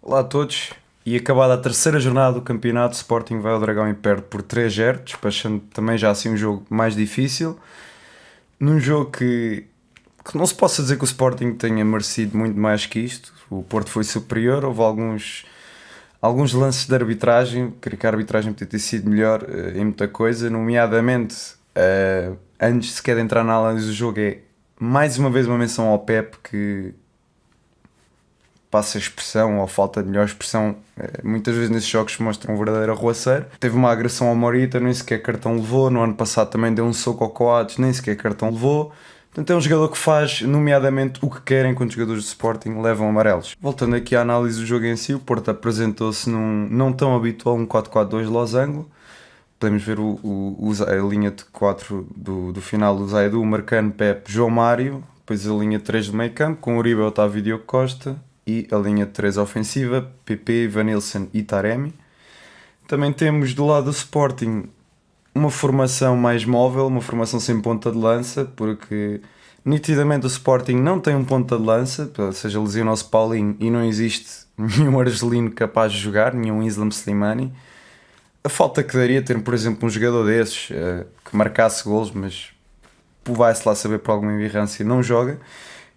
Olá a todos. E acabada a terceira jornada do campeonato, o Sporting vai ao Dragão e perde por 3-0, despachando também já assim um jogo mais difícil. Num jogo que não se possa dizer que o Sporting tenha merecido muito mais que isto. O Porto foi superior, houve alguns lances de arbitragem, creio que a arbitragem podia ter sido melhor em muita coisa, nomeadamente, antes sequer de entrar na análise do jogo, é mais uma vez uma menção ao Pep, que passa a expressão, ou falta de melhor expressão, muitas vezes nesses jogos mostra um verdadeiro arruaceiro. Teve uma agressão ao Morita, nem sequer cartão levou. No ano passado também deu um soco ao Coates, nem sequer cartão levou. Portanto, é um jogador que faz, nomeadamente, o que quer, enquanto os jogadores do Sporting levam amarelos. Voltando aqui à análise do jogo em si, o Porto apresentou-se num não tão habitual um 4-4-2 losango. Podemos ver a linha de 4 do final do Zaidu, Marcano, Pepe, João Mário. Depois a linha 3 do meio campo, com Uribe, Otávio e Diogo Costa. E a linha 3 ofensiva, PP, Vanilson e Taremi. Também temos do lado do Sporting uma formação mais móvel, uma formação sem ponta de lança, porque nitidamente o Sporting não tem um ponta de lança, ou seja, lesionou-se Paulinho e não existe nenhum argelino capaz de jogar, nenhum Islam Slimani. A falta que daria ter, por exemplo, um jogador desses que marcasse golos, mas vai-se lá saber por alguma embirrância, não joga.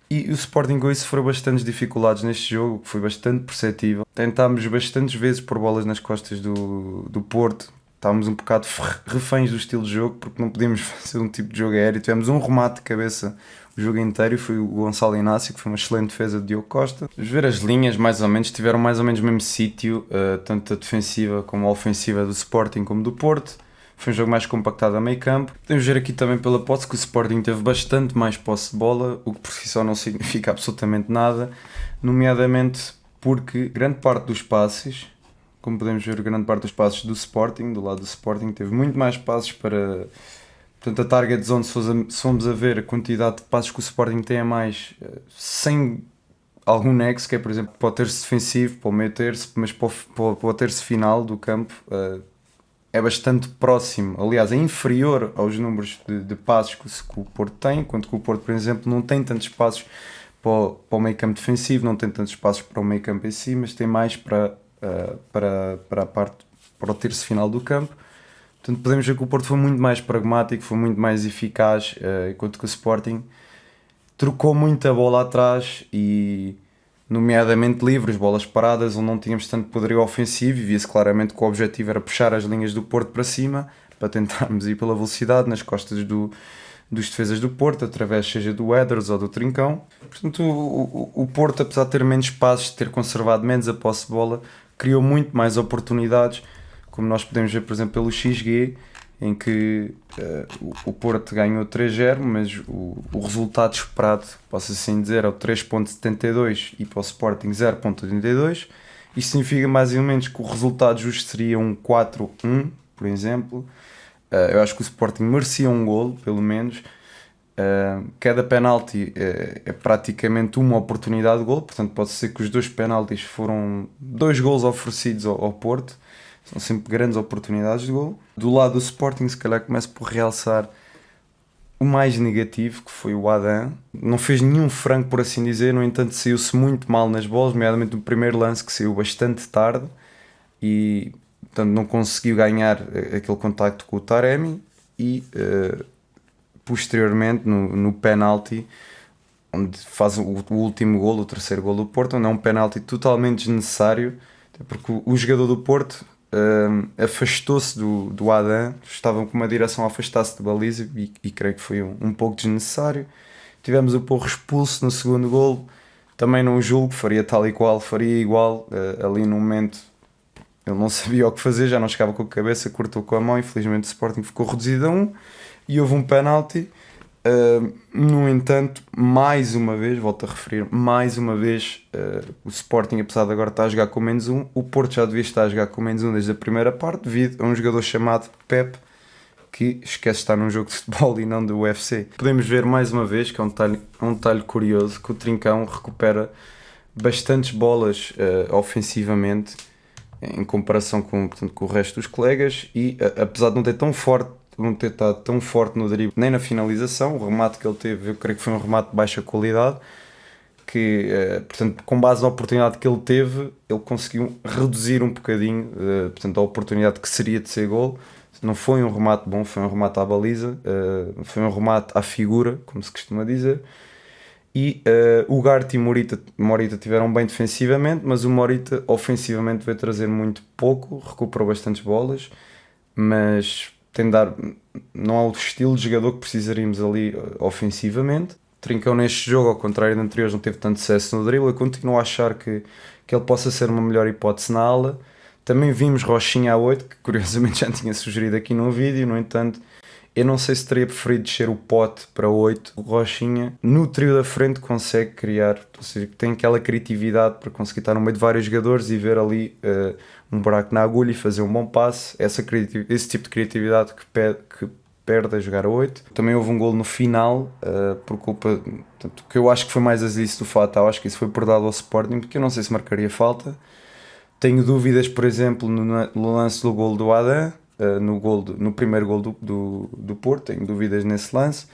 E o Sporting com isso sofreu bastantes dificuldades neste jogo, que foi bastante perceptível. Tentámos bastantes vezes pôr bolas nas costas do Porto. Estávamos um bocado reféns do estilo de jogo, porque não podíamos fazer um tipo de jogo aéreo. Tivemos um remate de cabeça o jogo inteiro e foi o Gonçalo Inácio, que foi uma excelente defesa de Diogo Costa. Vamos ver as linhas, mais ou menos, tiveram mais ou menos o mesmo sítio, tanto a defensiva como a ofensiva do Sporting como do Porto. Foi um jogo mais compactado a meio campo. Podemos ver aqui também pela posse que o Sporting teve bastante mais posse de bola, o que por si só não significa absolutamente nada, nomeadamente porque grande parte dos passes, como podemos ver, grande parte dos passes do Sporting, do lado do Sporting, teve muito mais passes para... Portanto, a target zone, se formos a ver a quantidade de passes que o Sporting tem a mais, sem algum nexo, que é, por exemplo, para o terço defensivo, para o meio terço, mas para o terço final do campo, é bastante próximo, aliás, é inferior aos números de passos que o Porto tem, enquanto que o Porto, por exemplo, não tem tantos passos para o meio campo defensivo, não tem tantos passos para o meio campo em si, mas tem mais para a parte, para o terço final do campo. Portanto, podemos ver que o Porto foi muito mais pragmático, foi muito mais eficaz, enquanto que o Sporting trocou muita bola atrás e, nomeadamente, livres, bolas paradas, onde não tínhamos tanto poderio ofensivo, e via-se claramente que o objetivo era puxar as linhas do Porto para cima, para tentarmos ir pela velocidade nas costas dos defesas do Porto, através seja do Edwards ou do Trincão. Portanto, o Porto, apesar de ter menos espaços, de ter conservado menos a posse de bola, criou muito mais oportunidades, como nós podemos ver, por exemplo, pelo XG, em que o Porto ganhou 3-0, mas o resultado esperado, posso assim dizer, é o 3.72 e para o Sporting 0.82. Isto significa mais ou menos que o resultado justo seria um 4-1, por exemplo. Eu acho que o Sporting merecia um golo, pelo menos. Cada penalti é praticamente uma oportunidade de golo, portanto pode ser que os dois penaltis foram dois golos oferecidos ao Porto. São sempre grandes oportunidades de gol. Do lado do Sporting, se calhar começo por realçar o mais negativo, que foi o Adam. Não fez nenhum frango, por assim dizer, no entanto saiu-se muito mal nas bolas, nomeadamente no primeiro lance, que saiu bastante tarde e, portanto, não conseguiu ganhar aquele contacto com o Taremi e, posteriormente, no penalti, onde faz o último golo, o terceiro golo do Porto, onde é um penalti totalmente desnecessário, porque o jogador do Porto afastou-se do Adam, estavam com uma direção a afastar-se de baliza e creio que foi um pouco desnecessário. Tivemos o Porro expulso no segundo golo, também não julgo, faria tal e qual, faria igual, ali no momento ele não sabia o que fazer, já não chegava com a cabeça, cortou com a mão, infelizmente o Sporting ficou reduzido a 1 e houve um penalti. No entanto, mais uma vez, volto a referir, mais uma vez, o Sporting, apesar de agora estar a jogar com menos um, o Porto já devia estar a jogar com menos um desde a primeira parte, devido a um jogador chamado Pep, que esquece de estar num jogo de futebol e não do UFC. Podemos ver mais uma vez, que é um detalhe curioso, que o Trincão recupera bastantes bolas ofensivamente, em comparação portanto, com o resto dos colegas, e apesar de não ter tão forte, não ter estado tão forte no drible nem na finalização, o remate que ele teve, eu creio que foi um remate de baixa qualidade, portanto, com base na oportunidade que ele teve, ele conseguiu reduzir um bocadinho, portanto, a oportunidade que seria de ser gol. Não foi um remate bom, foi um remate à baliza, foi um remate à figura, como se costuma dizer. E o Ugarte e Morita tiveram bem defensivamente, mas o Morita ofensivamente veio trazer muito pouco, recuperou bastantes bolas, mas não é o estilo de jogador que precisaríamos ali ofensivamente. Trincão neste jogo, ao contrário de anteriores, não teve tanto sucesso no drible. Eu continuo a achar que ele possa ser uma melhor hipótese na ala. Também vimos Rochinha a 8, que curiosamente já tinha sugerido aqui num vídeo. No entanto, eu não sei se teria preferido descer o Pote para 8. O Rochinha, no trio da frente, consegue criar, ou seja, tem aquela criatividade para conseguir estar no meio de vários jogadores e ver ali um buraco na agulha e fazer um bom passe. Esse tipo de criatividade que perde a jogar a 8. Também houve um golo no final, por culpa, portanto, que eu acho que foi mais azizo do Fatal. Acho que isso foi por dado ao Sporting, porque eu não sei se marcaria falta. Tenho dúvidas, por exemplo, no lance do golo do Adam, no primeiro gol do Porto. Tenho dúvidas nesse lance,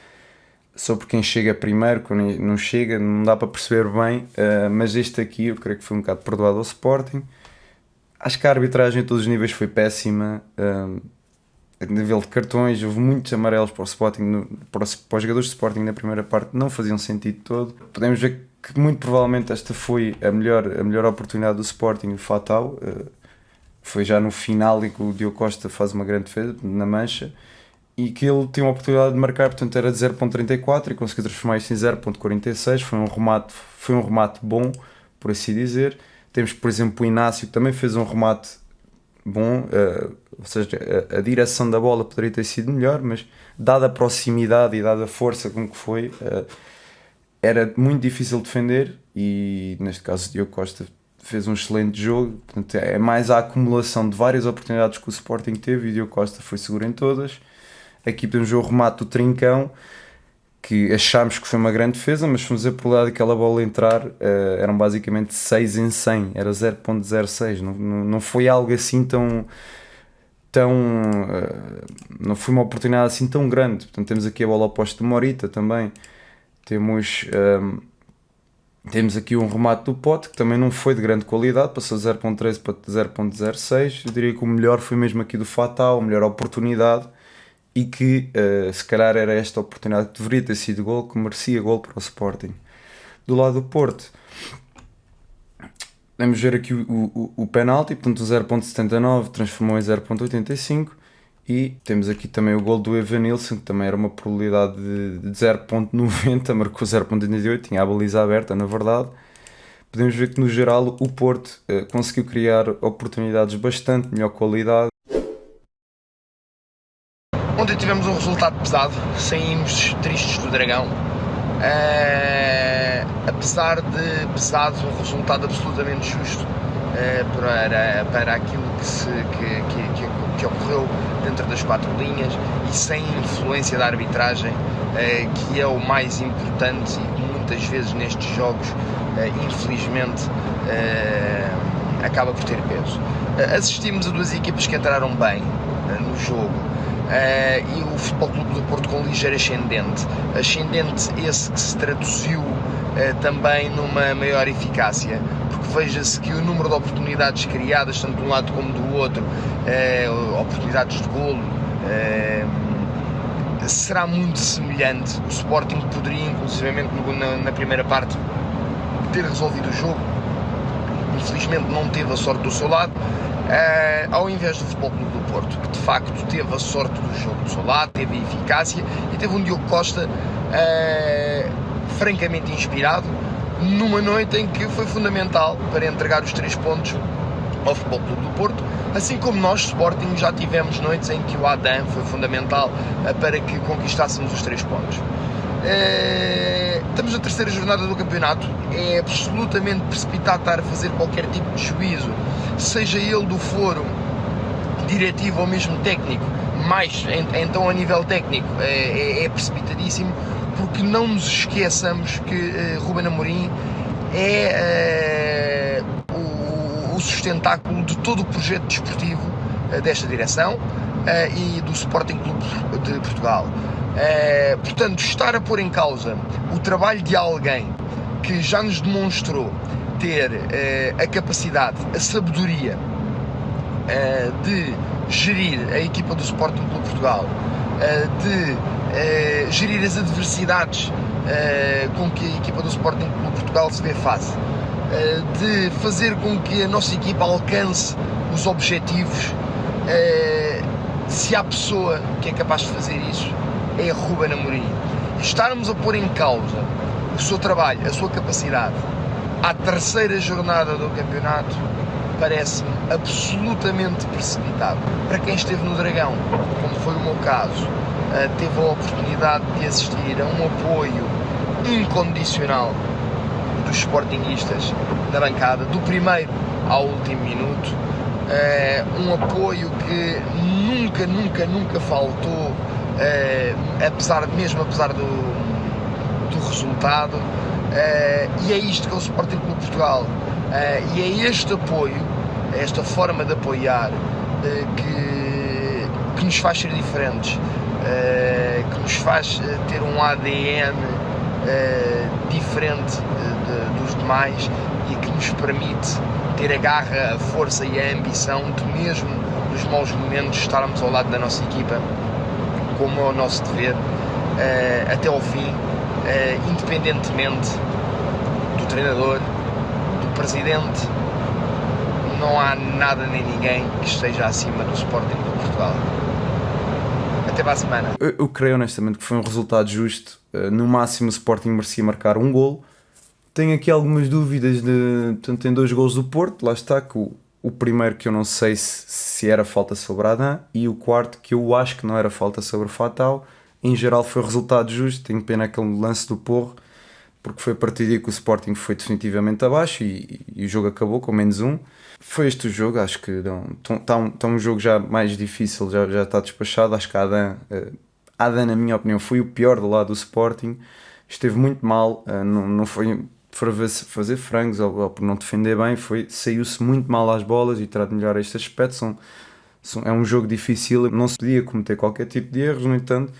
sobre quem chega primeiro, quando não chega, não dá para perceber bem, mas este aqui eu creio que foi um bocado perdoado ao Sporting. Acho que a arbitragem a todos os níveis foi péssima, a nível de cartões, houve muitos amarelos para o Sporting, para os jogadores de Sporting na primeira parte, não faziam sentido todo. Podemos ver que muito provavelmente esta foi a melhor oportunidade do Sporting, o Fatal. Foi já no final em que o Diogo Costa faz uma grande defesa na mancha e que ele tem uma oportunidade de marcar, portanto era de 0.34 e conseguiu transformar isso em 0.46. Foi um remate bom, por assim dizer. Temos, por exemplo, o Inácio, que também fez um remate bom, ou seja, a direção da bola poderia ter sido melhor, mas dada a proximidade e dada a força com que foi, era muito difícil defender. E neste caso o Diogo Costa fez um excelente jogo. Portanto, é mais a acumulação de várias oportunidades que o Sporting teve e o Diogo Costa foi seguro em todas. Aqui temos o remate do Trincão, que achámos que foi uma grande defesa, mas fomos a probabilidade daquela bola entrar, eram basicamente 6 em 100, era 0.06, não foi algo assim não foi uma oportunidade assim tão grande. Portanto, temos aqui a bola oposta do Morita também, temos aqui um remate do Pote, que também não foi de grande qualidade, passou de 0.13 para 0.06, eu diria que o melhor foi mesmo aqui do Fatal, a melhor oportunidade, e que se calhar era esta oportunidade que deveria ter sido gol, que merecia gol para o Sporting. Do lado do Porto, vamos ver aqui o penalti, portanto o 0.79 transformou em 0.85, e temos aqui também o gol do Evanilson, que também era uma probabilidade de 0.90, marcou 0.88, tinha a baliza aberta na verdade. Podemos ver que no geral o Porto conseguiu criar oportunidades de bastante melhor qualidade. Ontem tivemos um resultado pesado, saímos tristes do Dragão, apesar de pesado, um resultado absolutamente justo para aquilo que ocorreu dentro das 4 linhas e sem influência da arbitragem, que é o mais importante e que muitas vezes nestes jogos, infelizmente, acaba por ter peso. Assistimos a 2 equipas que entraram bem no jogo. E o Futebol Clube do Porto com ligeiro ascendente esse que se traduziu também numa maior eficácia, porque veja-se que o número de oportunidades criadas, tanto de um lado como do outro, oportunidades de golo, será muito semelhante. O Sporting poderia inclusivamente na primeira parte ter resolvido o jogo, infelizmente não teve a sorte do seu lado, ao invés do Futebol Clube do Porto, que de facto teve a sorte do jogo do seu lado, teve a eficácia e teve um Diogo Costa francamente inspirado, numa noite em que foi fundamental para entregar os 3 pontos ao Futebol Clube do Porto, assim como nós, Sporting, já tivemos noites em que o Adam foi fundamental para que conquistássemos os 3 pontos. Estamos na 3ª jornada do campeonato, é absolutamente precipitado estar a fazer qualquer tipo de juízo, seja ele do foro diretivo ou mesmo técnico, mas então a nível técnico é precipitadíssimo, porque não nos esqueçamos que Ruben Amorim é o sustentáculo de todo o projeto desportivo desta direção e do Sporting Clube de Portugal. Portanto, estar a pôr em causa o trabalho de alguém que já nos demonstrou ter a capacidade, a sabedoria de gerir a equipa do Sporting Clube Portugal, de gerir as adversidades com que a equipa do Sporting Clube Portugal se vê face, de fazer com que a nossa equipa alcance os objetivos. Se há pessoa que é capaz de fazer isso, é Ruben Amorim. Estarmos a pôr em causa o seu trabalho, a sua capacidade, à terceira jornada do campeonato, parece-me absolutamente precipitado. Para quem esteve no Dragão, como foi o meu caso, teve a oportunidade de assistir a um apoio incondicional dos sportinguistas na bancada, do primeiro ao último minuto, um apoio que nunca faltou, apesar do resultado, e é isto que é o Sporting Clube Portugal, e é este apoio, esta forma de apoiar que nos faz ser diferentes, que nos faz ter um ADN diferente dos demais e que nos permite ter a garra, a força e a ambição de, mesmo nos maus momentos, estarmos ao lado da nossa equipa, como é o nosso dever, até ao fim, independentemente do treinador, do presidente. Não há nada nem ninguém que esteja acima do Sporting de Portugal. Até para a semana. Eu creio honestamente que foi um resultado justo. No máximo o Sporting merecia marcar um golo. Tenho aqui algumas dúvidas portanto, tem 2 golos do Porto, lá está, que o primeiro que eu não sei se era falta sobre Adam, e o quarto que eu acho que não era falta sobre Fatal. Em geral foi resultado justo. Tenho pena aquele lance do Porro, porque foi a partir daí que o Sporting foi definitivamente abaixo e o jogo acabou com -1. Foi este o jogo, acho que está um jogo já mais difícil, já está despachado. Acho que Adam, na minha opinião, foi o pior do lado do Sporting. Esteve muito mal, não foi por fazer frangos ou por não defender bem, saiu-se muito mal às bolas e terá de melhorar este aspecto. É um jogo difícil, não se podia cometer qualquer tipo de erros. No entanto,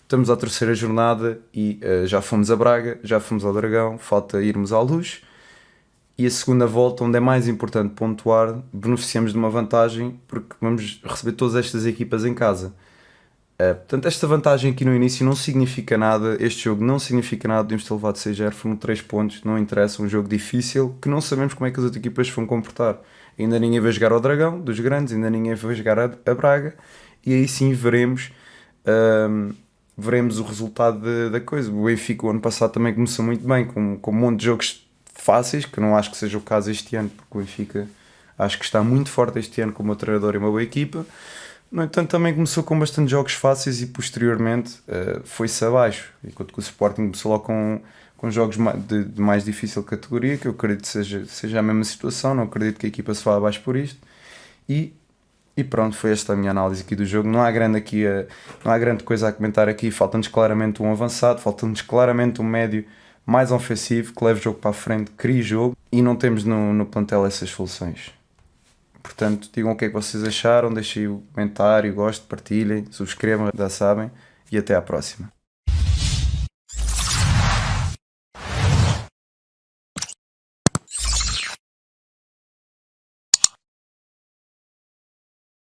estamos à terceira jornada e já fomos a Braga, já fomos ao Dragão, falta irmos à Luz. E a segunda volta, onde é mais importante pontuar, beneficiamos de uma vantagem porque vamos receber todas estas equipas em casa. Portanto, esta vantagem aqui no início não significa nada, este jogo não significa nada, podemos ter levado 6-0, foram 3 pontos, não interessa, um jogo difícil, que não sabemos como é que as outras equipas vão comportar. Ainda ninguém vai jogar ao Dragão, dos grandes, ainda ninguém vai jogar a Braga, e aí sim veremos o resultado da coisa. O Benfica o ano passado também começou muito bem, com um monte de jogos fáceis, que não acho que seja o caso este ano, porque o Benfica acho que está muito forte este ano com o meu treinador e uma boa equipa. No entanto, também começou com bastante jogos fáceis e posteriormente foi-se abaixo, enquanto que o Sporting começou logo com jogos de mais difícil categoria, que eu acredito que seja a mesma situação. Não acredito que a equipa se vá abaixo por isto. E pronto, foi esta a minha análise aqui do jogo. Não há grande coisa a comentar aqui. Falta-nos claramente um avançado, falta-nos claramente um médio mais ofensivo, que leve o jogo para a frente, crie jogo, e não temos no plantel essas soluções. Portanto, digam o que é que vocês acharam, deixem o comentário, gostem, partilhem, subscrevam, já sabem, e até à próxima.